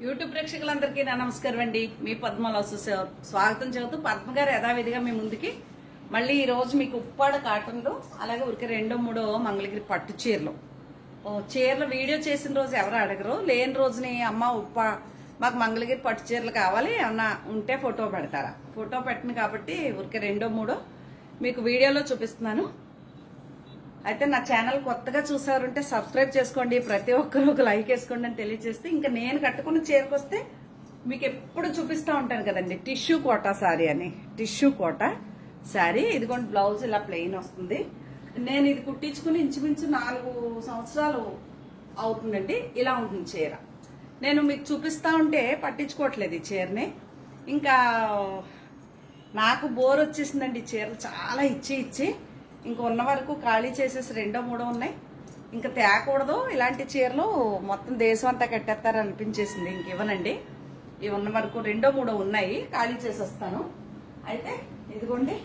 YouTube ప్రేక్షకులందరికీ నా నమస్కారం అండి. మీ పద్మలాసు స్వాగతం చెబుతూ పద్మ గారు యథావిధిగా మీ ముందుకి మళ్ళీ ఈ రోజు మీకు ఉప్పాడ కాటన్లో అలాగే ఊరికి రెండో మూడో మంగళగిరి పట్టు చీరలు వీడియో చేసిన రోజు ఎవరు అడగరు, లేని రోజుని అమ్మ మాకు మంగళగిరి పట్టు చీరలు కావాలి ఏమన్నా ఉంటే ఫోటో పెడతారా? ఫోటో పెట్టను కాబట్టి ఊరికి రెండో మూడో మీకు వీడియోలో చూపిస్తున్నాను. అయితే నా ఛానల్ కొత్తగా చూసారంటే సబ్స్క్రైబ్ చేసుకోండి, ప్రతి ఒక్కరు ఒక లైక్ వేసుకోండి అని తెలియజేస్తే, ఇంకా నేను కట్టుకున్న చీరకొస్తే మీకు ఎప్పుడు చూపిస్తూ ఉంటాను కదండి టిష్యూ కోటా శారీ అని. టిష్యూ కోటా శారీ ఇదిగోండి, బ్లౌజ్ ఇలా ప్లెయిన్ వస్తుంది. నేను ఇది కుట్టించుకుని ఇంచుమించు 4 సంవత్సరాలు అవుతుందండి. ఇలా ఉంటుంది చీర. నేను మీకు చూపిస్తా ఉంటే పట్టించుకోవట్లేదు ఈ చీరని. ఇంకా నాకు బోర్ వచ్చేసిందండి ఈ చీరలు చాలా ఇచ్చి ఇంక ఉన్న వరకు ఖాళీ చేసేసి రెండో మూడో ఉన్నాయి, ఇంకా తేకూడదు ఇలాంటి చీరలు, మొత్తం దేశం అంతా కట్టేస్తారు అనిపించేసింది. ఇంక ఇవ్వనండి, ఇవి ఉన్న వరకు రెండో మూడో ఉన్నాయి, ఖాళీ చేసేస్తాను. అయితే ఇదిగోండి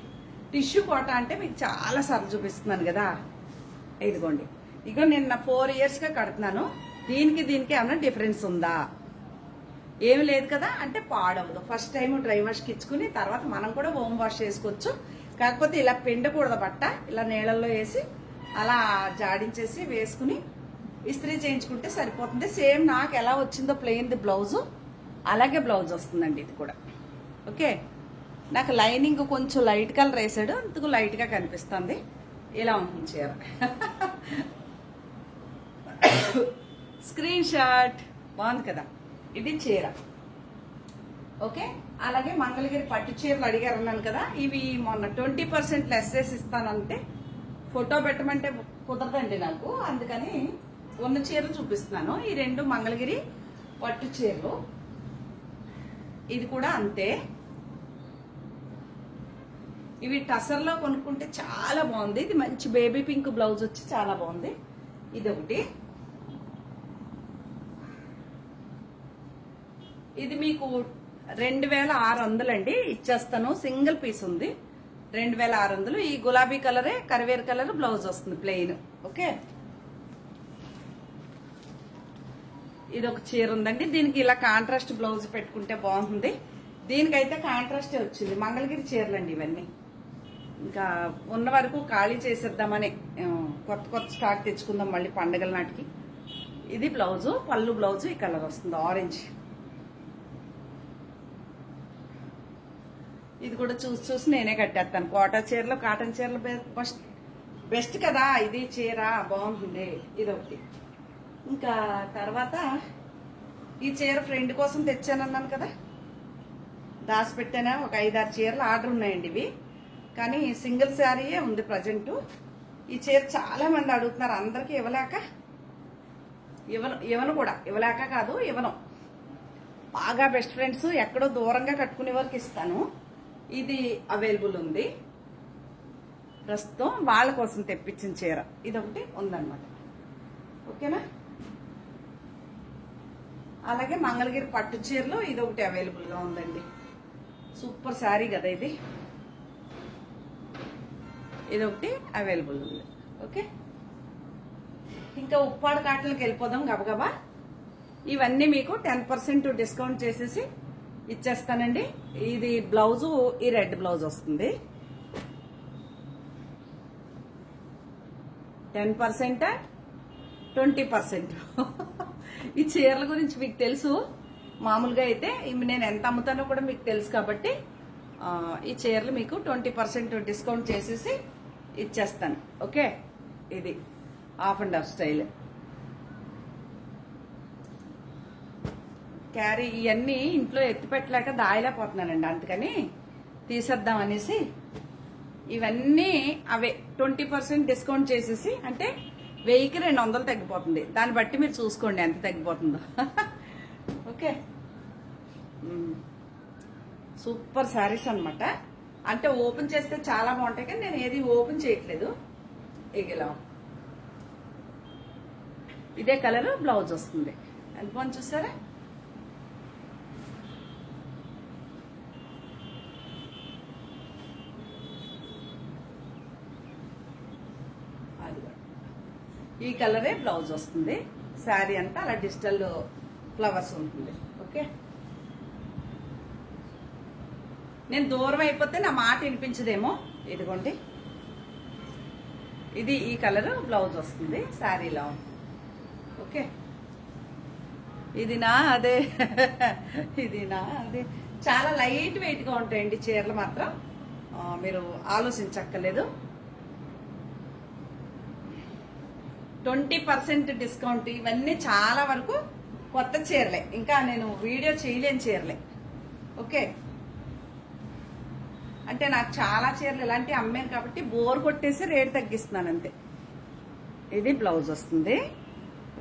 టిష్యూ కోట అంటే మీకు చాలా సార్లు చూపిస్తున్నాను కదా. ఇదిగోండి, ఇగో నేను 4 ఇయర్స్గా కడుతున్నాను. దీనికి ఏమైనా డిఫరెన్స్ ఉందా? ఏమి లేదు కదా. అంటే పాడవదు. ఫస్ట్ టైం డ్రై వాష్కి ఇచ్చుకుని తర్వాత మనం కూడా హోమ్ వాష్ చేసుకోవచ్చు. కాకపోతే ఇలా పిండకూడదు బట్ట, ఇలా నీళ్ళల్లో వేసి అలా జాడించేసి వేసుకుని ఇస్త్రీ చేయించుకుంటే సరిపోతుంది. సేమ్ నాకు ఎలా వచ్చిందో ప్లెయిన్ బ్లౌజు అలాగే బ్లౌజ్ వస్తుందండి ఇది కూడా. ఓకే, నాకు లైనింగ్ కొంచెం లైట్ కలర్ వేసాడు, అందుకు లైట్గా కనిపిస్తుంది. ఇలా ఉంటుంది చీర. స్క్రీన్ షాట్ బాగుంది కదా. ఇది చీర. ఓకే, అలాగే మంగళగిరి పట్టు చీరలు అడిగారు అన్నాను కదా, ఇవి మొన్న 20% లెస్ చేసి ఇస్తానంటే ఫోటో పెట్టమంటే కుదరదండి నాకు, అందుకని ఉన్న చీరలు చూపిస్తున్నాను. ఈ 2 మంగళగిరి పట్టు చీరలు. ఇది కూడా అంతే. ఇవి టసర్లో కొనుక్కుంటే చాలా బాగుంది. ఇది మంచి బేబీ పింక్ బ్లౌజ్ వచ్చి చాలా బాగుంది. ఇది ఒకటి. ఇది మీకు 2600 అండి, ఇచ్చేస్తాను. సింగిల్ పీస్ ఉంది, 2600. ఈ గులాబీ కలరే కరివేరు కలర్ బ్లౌజ్ వస్తుంది ప్లెయిన్. ఓకే, ఇది ఒక చీర ఉందండి. దీనికి ఇలా కాంట్రాస్ట్ బ్లౌజ్ పెట్టుకుంటే బాగుంటుంది. దీనికైతే కాంట్రాస్టే వచ్చింది. మంగళగిరి చీరలండి ఇవన్నీ. ఇంకా ఉన్న వరకు ఖాళీ చేసేద్దామని కొత్త స్టాక్ తెచ్చుకుందాం మళ్ళీ పండగల నాటికి. ఇది బ్లౌజు, పళ్ళు బ్లౌజు ఈ కలర్ వస్తుంది, ఆరెంజ్. ఇది కూడా చూసి నేనే కట్టేస్తాను. కోటా చీరలు కాటన్ చీరలు బెస్ట్ కదా. ఇది చీర బాగుంటుంది. ఇది ఒకటి. ఇంకా తర్వాత ఈ చీర ఫ్రెండ్ కోసం తెచ్చానన్నాను కదా, దాచిపెట్టానా. ఒక 5-6 చీరలు ఆర్డర్ ఉన్నాయండి ఇవి, కానీ సింగిల్ శారీయే ఉంది ప్రజెంట్. ఈ చీర చాలా మంది అడుగుతున్నారు, అందరికీ ఇవ్వలేక కాదు, ఇవ్వను. బాగా బెస్ట్ ఫ్రెండ్స్ ఎక్కడో దూరంగా కట్టుకునే వరకు ఇస్తాను. ఇది అవైలబుల్ ఉంది ప్రస్తుతం, వాళ్ళ కోసం తెప్పించిన చీర ఇదొకటి ఉందన్నమాట. ఓకేనా. అలాగే మంగళగిరి పట్టు చీరలో ఇదొకటి అవైలబుల్గా ఉందండి. సూపర్ శారీ కదా ఇది. ఇదొకటి అవైలబుల్ ఉంది. ఓకే, ఇంకా ఉప్పాడ కాటన్కి వెళ్ళిపోదాం గబగబా. ఇవన్నీ మీకు 10% డిస్కౌంట్ చేసేసి ఇచ్చేస్తానండి. ఇది బ్లౌజు, ఈ రెడ్ బ్లౌజ్ వస్తుంది. 10% 20%. ఈ చీరల గురించి మీకు తెలుసు. మామూలుగా అయితే నేను ఎంత అమ్ముతానో కూడా మీకు తెలుసు కాబట్టి ఈ చీరలు మీకు 20% డిస్కౌంట్ చేసేసి ఇచ్చేస్తాను. ఓకే, ఇది half and half style. Carry ఇవన్నీ ఇంట్లో ఎత్తిపెట్టలేక దాయలేకపోతున్నానండి, అందుకని తీసేద్దాం అనేసి ఇవన్నీ అవే 20% డిస్కౌంట్ చేసేసి, అంటే 1000కి 200 తగ్గిపోతుంది. దాన్ని బట్టి మీరు చూసుకోండి ఎంత తగ్గిపోతుందో. ఓకే, సూపర్ శారీస్ అనమాట. అంటే ఓపెన్ చేస్తే చాలా బాగుంటాయి, కానీ నేను ఏది ఓపెన్ చేయట్లేదు. ఇలా ఇదే కలర్ బ్లౌజ్ వస్తుంది. ఎంత బాగుంది చూసారా. ఈ కలరే బ్లౌజ్ వస్తుంది. శారీ అంతా అలా డిజిటల్ ఫ్లవర్స్ ఉంటుంది. ఓకే, ఓకే, నేను దూరం అయిపోతే నా మాట వినిపించదేమో. ఇదిగోండి, ఇది ఈ కలర్ బ్లౌజ్ వస్తుంది, శారీలో. ఓకే, ఇది నా అదే ఇది నా అదే. చాలా లైట్ వెయిట్ గా ఉంటాయండి చీరలు మాత్రం, మీరు ఆలోచించక్కర్లేదు. 20% డిస్కౌంట్. ఇవన్నీ చాలా వరకు కొత్త చీరలే, ఇంకా నేను వీడియో చేయలేని చీరలే. ఓకే, అంటే నాకు చాలా చీరలు ఇలాంటివి అమ్మాను కాబట్టి బోర్ కొట్టేసి రేట్ తగ్గిస్తున్నాను అంతే. ఇది బ్లౌజ్ వస్తుంది.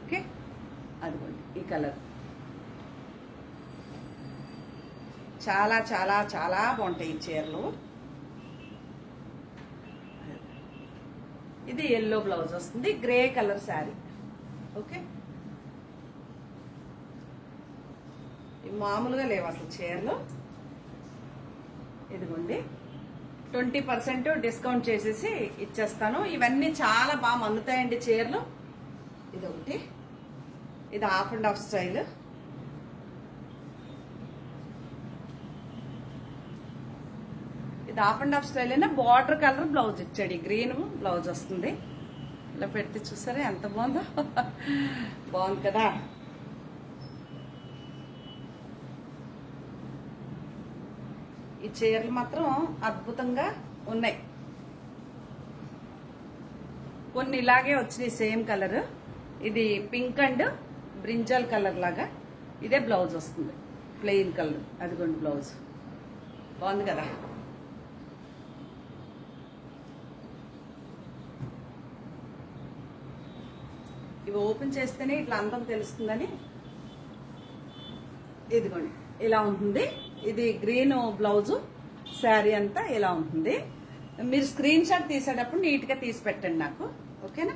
ఓకే, అదిగోండి ఈ కలర్. చాలా చాలా చాలా బాగుంటాయి ఈ చీరలు. ఇది ఎల్లో బ్లౌజ్ వస్తుంది, గ్రే కలర్ శారీ. ఓకే, మామూలుగా లేవు అసలు చీరలు. ఇదిగోండి, 20% డిస్కౌంట్ చేసేసి ఇచ్చేస్తాను. ఇవన్నీ చాలా బాగా మన్నుతాయండి చీరలు. ఇదొకటి, ఇది హాఫ్ అండ్ హాఫ్ స్టైల్. ఇది హాఫ్ అండ్ హాఫ్ స్టైల్ అయినా బార్డర్ కలర్ బ్లౌజ్ ఇచ్చాడు. గ్రీన్ బ్లౌజ్ వస్తుంది. ఇలా పెడితే చూసారా ఎంత బాగుందో. బాగుంది కదా. ఈ చీరలు మాత్రం అద్భుతంగా ఉన్నాయి. కొన్ని ఇలాగే వచ్చినాయి సేమ్ కలర్. ఇది పింక్ అండ్ బ్రింజల్ కలర్ లాగా. ఇదే బ్లౌజ్ వస్తుంది, ప్లెయిన్ కలర్. అదిగోండి బ్లౌజ్, బాగుంది కదా. ఇవి ఓపెన్ చేస్తేనే ఇట్లా అందం తెలుస్తుందని. ఇదిగోండి ఇలా ఉంటుంది. ఇది గ్రీన్ బ్లౌజ్, శారీ అంతా ఇలా ఉంటుంది. మీరు స్క్రీన్ షాట్ తీసేటప్పుడు నీట్ గా తీసి పెట్టండి నాకు, ఓకేనా.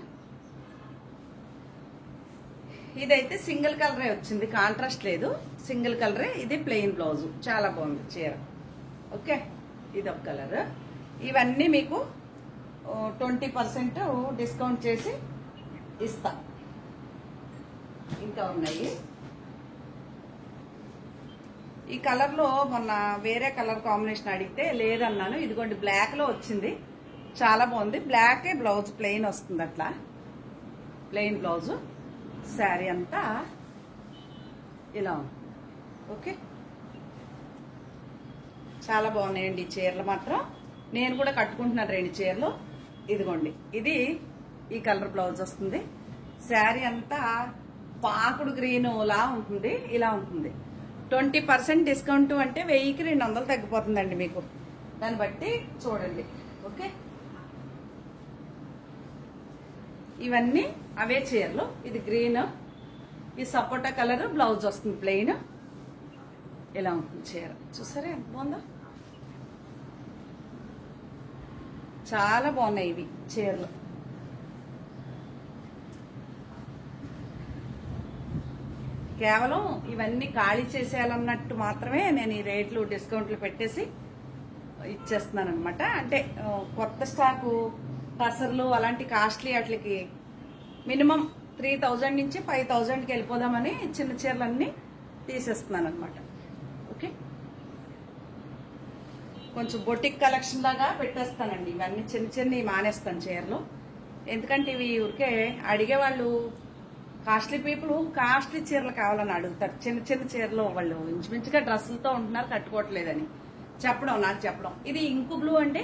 ఇదైతే సింగిల్ కలరే వచ్చింది, కాంట్రాస్ట్ లేదు, సింగిల్ కలరే. ఇది ప్లెయిన్ బ్లౌజ్, చాలా బాగుంది చీర. ఓకే, ఇది ఒక కలర్. ఇవన్నీ మీకు 20% డిస్కౌంట్ చేసి ఇస్తా. ఇంకా ఉన్నాయి. ఈ కలర్ లో మొన్న వేరే కలర్ కాంబినేషన్ అడిగితే లేదన్నాను. ఇదిగోండి బ్లాక్ లో వచ్చింది, చాలా బాగుంది. బ్లాక్ బ్లౌజ్ ప్లెయిన్ వస్తుంది, అట్లా ప్లెయిన్ బ్లౌజ్. శారీ అంతా ఇలా ఉంది. ఓకే, చాలా బాగున్నాయండి ఈ చీరలు మాత్రం. నేను కూడా కట్టుకుంటున్నాను 2 చీరలు. ఇదిగోండి, ఇది ఈ కలర్ బ్లౌజ్ వస్తుంది. శారీ అంతా పాకుడు గ్రీన్ లా ఉంటుంది, ఇలా ఉంటుంది. 20% డిస్కౌంట్ అంటే 1000కి 200 తగ్గిపోతుందండి మీకు, దాన్ని బట్టి చూడండి. ఓకే, ఇవన్నీ అవే చీరలు. ఇది గ్రీన్, ఈ సపోటా కలర్ బ్లౌజ్ వస్తుంది, ప్లెయిన్. ఇలా ఉంటుంది చీర. చూసారా ఎంత బాగుందో. చాలా బాగున్నాయి ఇవి చీరలు. కేవలం ఇవన్నీ ఖాళీ చేసేయాలన్నట్టు మాత్రమే నేను ఈ రేట్లు డిస్కౌంట్లు పెట్టేసి ఇచ్చేస్తున్నాను అనమాట. అంటే కొత్త స్టాకు పసర్లు అలాంటి కాస్ట్లీ వాటికి మినిమం 3000 నుంచి 5000కి వెళ్ళిపోదామని చిన్న చీరలన్నీ తీసేస్తున్నాను అనమాట. ఓకే, కొంచెం బొటిక్ కలెక్షన్ లాగా పెట్టేస్తానండి. ఇవన్నీ చిన్న చిన్నవి మానేస్తాను చీరలు, ఎందుకంటే ఇవి ఊరికే అడిగేవాళ్ళు కాస్ట్లీ పీపుల్ కాస్ట్లీ చీరలు కావాలని అడుగుతారు. చిన్న చిన్న చీరలు వాళ్ళు ఇంచుమించుగా డ్రెస్సులతో ఉంటున్నారు, కట్టుకోవట్లేదని నాకు చెప్పడం. ఇది ఇంకు బ్లూ అంటే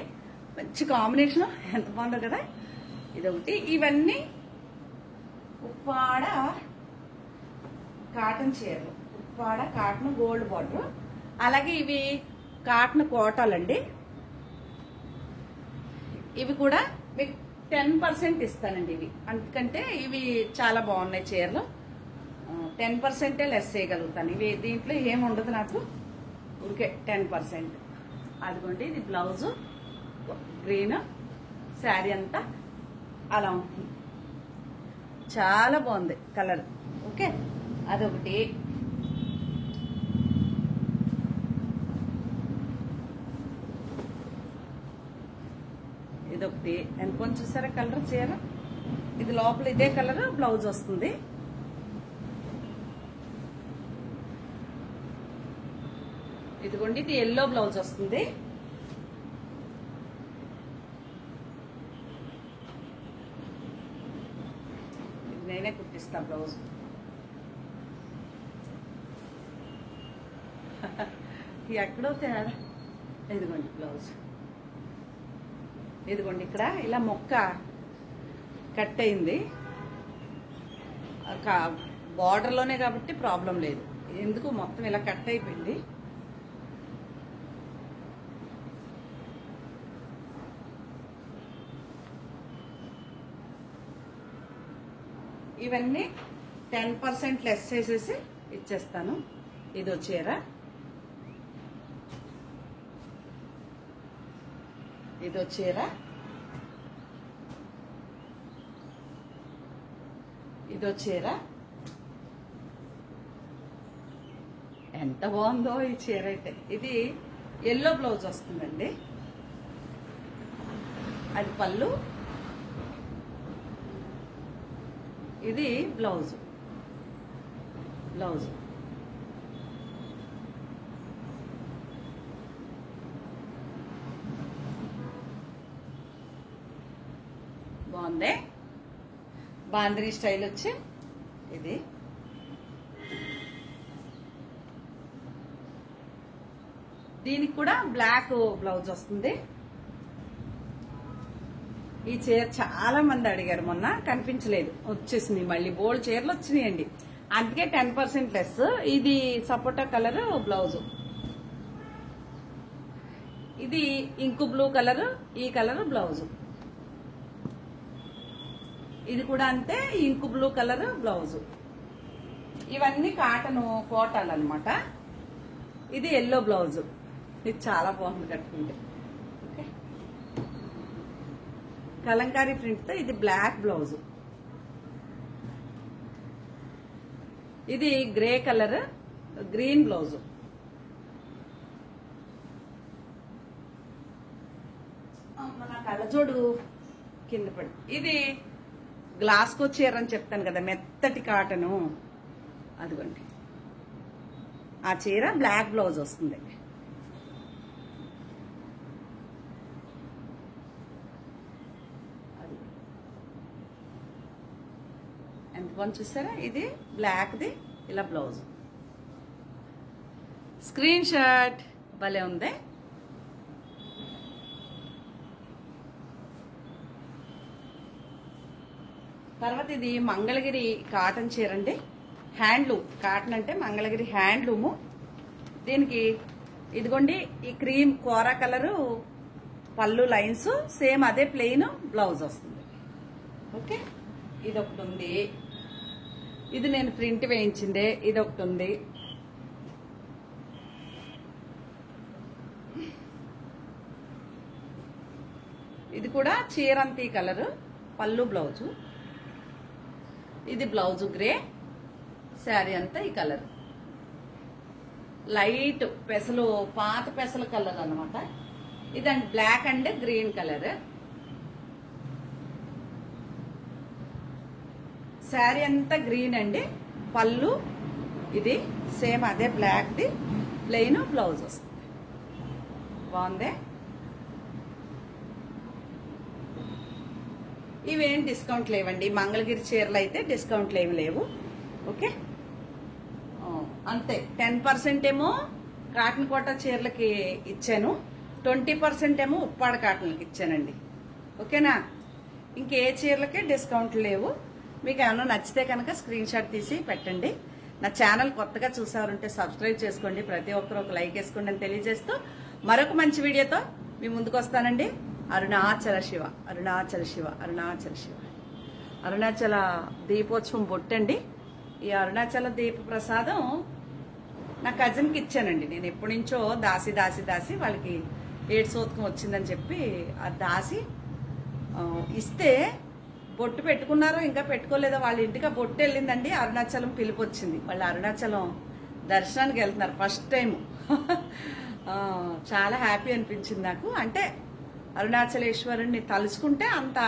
మంచి కాంబినేషన్, ఎంత బాగుందో కదా. ఇదొకటి. ఇవన్నీ ఉప్పాడ కాటన్ చీరలు, ఉప్పాడ కాటన్ గోల్డ్ బార్డర్. అలాగే ఇవి కాటన్ కోటాలండి. ఇవి కూడా మీకు 10% ఇస్తానండి ఇవి, ఎందుకంటే ఇవి చాలా బాగున్నాయి చీరలు. 10% లెస్ చేయగలుగుతాను. ఇవి దీంట్లో ఏముండదు నాకు, ఊరికే 10%. అదిగోండి, ఇది బ్లౌజ్ గ్రీన్, శారీ అంతా అలా ఉంటుంది. చాలా బాగుంది కలర్. ఓకే, అదొకటి. ఇదొకటి. నేను కొంచెం చూసారా కలర్ చీర. ఇది లోపల ఇదే కలర్ బ్లౌజ్ వస్తుంది. ఇదిగోండి, ఇది ఎల్లో బ్లౌజ్ వస్తుంది. నేనే కుట్టిస్తా బ్లౌజ్. ఎక్కడో తేడా. ఇదిగోండి బ్లౌజ్. ఇదిగోండి ఇక్కడ ఇలా మొక్క కట్ అయింది. బార్డర్లోనే కాబట్టి ప్రాబ్లం లేదు. ఎందుకు మొత్తం ఇలా కట్ అయిపోయింది. ఇవన్నీ 10% లెస్ చేసేసి ఇచ్చేస్తాను. ఇదో చీర, ఇదో చీర, ఇదో చీర. ఎంత బాగుందో ఈ చీర అయితే. ఇది ఎల్లో బ్లౌజ్ వస్తుందండి. అది పళ్ళు, ఇది బ్లౌజ్. బ్లౌజ్ బాగుంది. బాంద్రీ స్టైల్ వచ్చి ఇది. దీనికి కూడా బ్లాక్ బ్లౌజ్ వస్తుంది. ఈ చీర చాలా మంది అడిగారు, మొన్న కనిపించలేదు, వచ్చేసింది. మళ్ళీ బోల్డ్ చీరలు వచ్చినాయండి, అందుకే 10% లెస్. ఇది సపోటా కలర్ బ్లౌజ్, ఇది ఇంకు బ్లూ కలర్, ఈ కలర్ బ్లౌజ్. ఇది కూడా అంతే, ఇంకు బ్లూ కలర్ బ్లౌజ్. ఇవన్నీ కాటన్ కోటాలు అన్నమాట. ఇది ఎల్లో బ్లౌజ్. ఇది చాలా బాగుంది కట్టుకుంటే. ఓకే, కలంకారీ ప్రింట్ తో. ఇది బ్లాక్ బ్లౌజ్. ఇది గ్రే కలర్ గ్రీన్ బ్లౌజ్. మన కళ్ళజోడు కింద పడి. ఇది గ్లాస్కో చీర అని చెప్తాను కదా, మెత్తటి కాటను. అదిగోండి, ఆ చీర బ్లాక్ బ్లౌజ్ వస్తుంది. ఎంత బాగుంది చూసారా. ఇది బ్లాక్ది, ఇలా బ్లౌజ్. స్క్రీన్ షాట్ భలే ఉంది. తర్వాత ఇది మంగళగిరి కాటన్ చీర అండి. హ్యాండ్లూమ్ కాటన్ అంటే మంగళగిరి హ్యాండ్లూము. దీనికి ఇదిగోండి ఈ క్రీమ్ కోరా కలరు పళ్ళు లైన్స్, సేమ్ అదే ప్లెయిన్ బ్లౌజ్ వస్తుంది. ఓకే, ఇది ఒకటి ఉంది. ఇది నేను ప్రింట్ వేయించిందే. ఇది ఒకటి ఉంది. ఇది కూడా చీరంతి కలరు, పళ్ళు బ్లౌజు. ఇది బ్లౌజ్ గ్రే, శారీ అంతా ఈ కలర్. లైట్ పెసలు, పాత పెసల కలర్ అన్నమాట. ఇదండి black and green colour. Sari అంతా గ్రీన్ అండి. పళ్ళు ఇది సేమ్ అదే బ్లాక్ది, ప్లెయిన్ బ్లౌజ్ వస్తుంది. బాగుంది. ఇవేం డిస్కౌంట్ లేవండి. మంగళగిరి చీరలు అయితే డిస్కౌంట్లు ఏమి లేవు. ఓకే, అంతే. 10% ఏమో కాటన్ కోట చీరలకి ఇచ్చాను, 20% ఏమో ఉప్పాడ కాటన్లకి ఇచ్చానండి. ఓకేనా, ఇంకే చీరలకి డిస్కౌంట్లు లేవు. మీకు ఏమైనా నచ్చితే కనుక స్క్రీన్ షాట్ తీసి పెట్టండి. నా ఛానల్ కొత్తగా చూసారంటే సబ్స్క్రైబ్ చేసుకోండి. ప్రతి ఒక్కరు ఒక లైక్ వేసుకోండి అని తెలియజేస్తూ మరొక మంచి వీడియోతో మీ ముందుకు వస్తానండి. అరుణాచల శివ, అరుణాచల శివ, అరుణాచల శివ. అరుణాచల దీపోత్సవం బొట్టండి. ఈ అరుణాచల దీప ప్రసాదం నా కజిన్కి ఇచ్చానండి. నేను ఎప్పటి నుంచో దాసి దాసి దాసి వాళ్ళకి ఏడ్సోత్కం వచ్చిందని చెప్పి ఆ దాసి ఇస్తే బొట్టు పెట్టుకున్నారో ఇంకా పెట్టుకోలేదో వాళ్ళ ఇంటికి ఆ బొట్టు వెళ్ళిందండి. అరుణాచలం పిలుపు వచ్చింది. వాళ్ళు అరుణాచలం దర్శనానికి వెళ్తున్నారు ఫస్ట్ టైం. చాలా హ్యాపీ అనిపించింది నాకు. అంటే అరుణాచలేశ్వరుణ్ణి తలుచుకుంటే అంత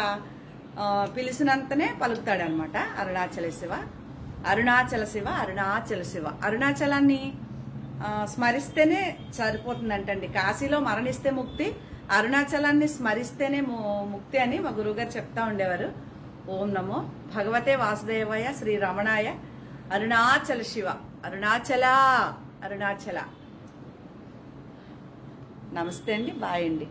పిలిచినంతనే పలుకుతాడు అనమాట. అరుణాచల శివ, అరుణాచల శివ, అరుణాచల శివ. అరుణాచలాన్ని స్మరిస్తేనే సరిపోతుందంటండి. కాశీలో మరణిస్తే ముక్తి, అరుణాచలాన్ని స్మరిస్తేనే ముక్తి అని మా గురువుగారు చెప్తా ఉండేవారు. ఓం నమో భగవతే వాసుదేవాయ శ్రీ రమణాయ అరుణాచల శివ అరుణాచల అరుణాచల. నమస్తే అండి, బాయ్ అండి.